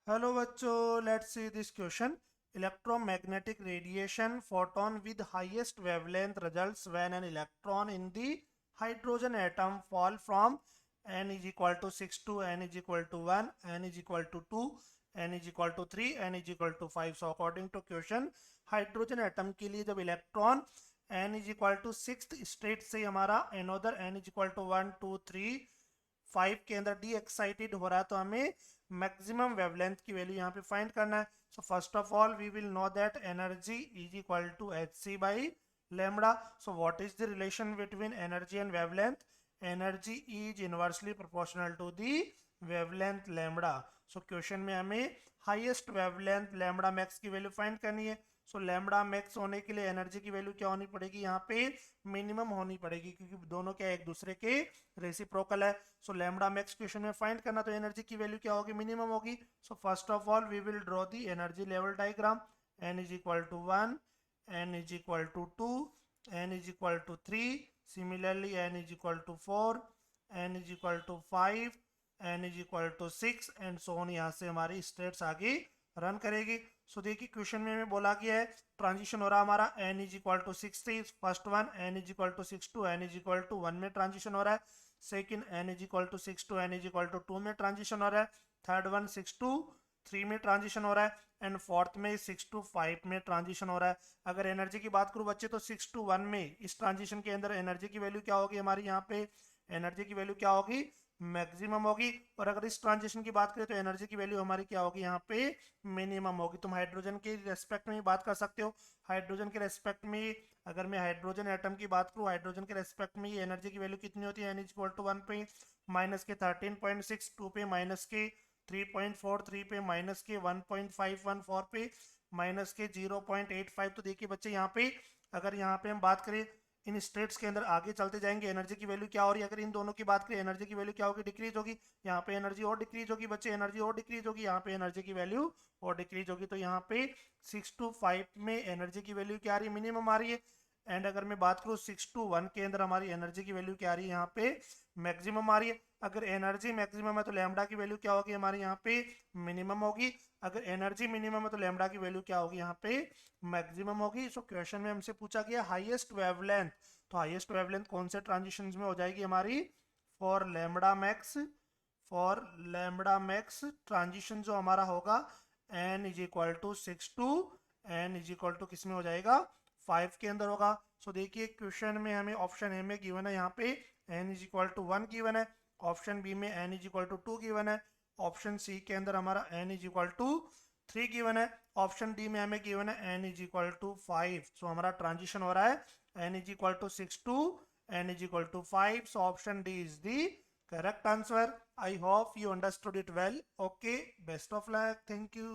Hello बच्चों, let's see this question. Electromagnetic radiation photon with highest wavelength results when an electron in the hydrogen atom fall from n is equal to 6 to n is equal to 1, n is equal to 2, n is equal to 3, n is equal to 5. So according to question, hydrogen atom के लिए जब electron n is equal to six state से हमारा another n is equal to 1 2 3 5 के अंदर D excited हो रहा है, तो हमें मैक्सिमम वेवलेंथ की वैल्यू यहाँ पे फाइंड करना है. So first of all we will know that energy is equal to h c by lambda. So what is the relation between energy and wavelength? Energy is inversely proportional to the wavelength lambda. So question में हमें highest wavelength lambda max की value find करनी है. So lambda max होने के लिए energy की value क्या होनी पड़ेगी? यहाँ पे मिनिमम होनी पड़ेगी, क्योंकि दोनों क्या एक दूसरे के रेसिप्रोकल है. सो लेमडा मैक्स क्वेश्चन में फाइंड करना, तो एनर्जी की वैल्यू क्या होगी? मिनिमम होगी. So first of all we will draw the energy level diagram. N is equal to 1, n is equal to 2, n is equal to 3, similarly n is equal to 4, n is equal to 5, n is equal to 6 and so on. यहाँ से हमारी states आगे run करेगी. सो देखिए question में हमें बोला गया है ट्रांजिशन हो रहा है हमारा n इज इक्वल टू 6 से first one, n is equal to 6 to n is equal to 1 में ट्रांजिशन हो रहा है. Second n is equal to 6 to n is equal to 2 में ट्रांजिशन हो रहा है. थर्ड वन 6 टू 3 में ट्रांजिशन हो रहा है. एंड फोर्थ में 6 टू 5 में ट्रांजिशन हो रहा है. अगर एनर्जी की बात करूं बच्चे, तो 6 टू 1 में इस ट्रांजिशन के अंदर एनर्जी की वैल्यू क्या होगी? हमारी यहाँ पे एनर्जी की वैल्यू क्या होगी? मैक्सिमम होगी. और अगर इस ट्रांजिशन की बात करें तो एनर्जी की वैल्यू हमारी क्या होगी? यहाँ पे मिनिमम होगी. तुम हाइड्रोजन के रेस्पेक्ट में बात कर सकते हो. हाइड्रोजन के रेस्पेक्ट में अगर मैं हाइड्रोजन एटम की बात करूँ, हाइड्रोजन के रेस्पेक्ट में एनर्जी की वैल्यू कितनी होती है? एन इज इक्वल टू 1 पे माइनस के 13.6, 2 पे माइनस के 3.4, 3 पे माइनस के 1.514 पे माइनस के 0.85. तो देखिए बच्चे यहाँ पे अगर यहाँ पे हम बात करें इन स्टेट्स के अंदर आगे चलते जाएंगे, एनर्जी की वैल्यू क्या हो रही है? अगर इन दोनों की बात करें, एनर्जी की वैल्यू क्या होगी? डिक्रीज होगी. यहाँ पे एनर्जी और डिक्रीज होगी बच्चे, एनर्जी और डिक्रीज होगी. यहाँ पे एनर्जी की वैल्यू और डिक्रीज होगी. तो यहाँ पे 6 टू 5 में एनर्जी की वैल्यू क्या आ रही है? मिनिमम आ रही है. एंड अगर मैं बात करूँ 6 टू 1 के अंदर हमारी एनर्जी की वैल्यू क्या आ रही है? यहाँ पे मैक्सिमम आ रही है. अगर एनर्जी मैक्सिमम है तो लैम्डा की वैल्यू क्या होगी? हमारी यहाँ पे मिनिमम होगी. अगर एनर्जी मिनिमम है तो लैम्डा की वैल्यू क्या होगी? यहाँ पे मैक्सिमम होगी. सो क्वेश्चन में हमसे पूछा गया हाईएस्ट वेवलेंथ, तो हाईएस्ट वेवलेंथ कौन से ट्रांजिशन में हो जाएगी हमारी? For lambda max, for lambda max transition जो हमारा होगा n is equal to 6 to n is equal to किस में हो जाएगा? 5 के अंदर होगा. सो देखिए क्वेश्चन में हमें ऑप्शन ए में गिवन है यहाँ पे n is equal to 1 given है. ऑप्शन बी में n is equal to 2 given है. ऑप्शन सी के अंदर हमारा n is equal to 3 given है. ऑप्शन डी में हमें गिवन है n is equal to 5. So हमारा ट्रांजिशन हो रहा है n is equal to 6 to n is equal to 5. So option D is the correct answer. I hope you understood it well. Okay, best of luck. Thank you.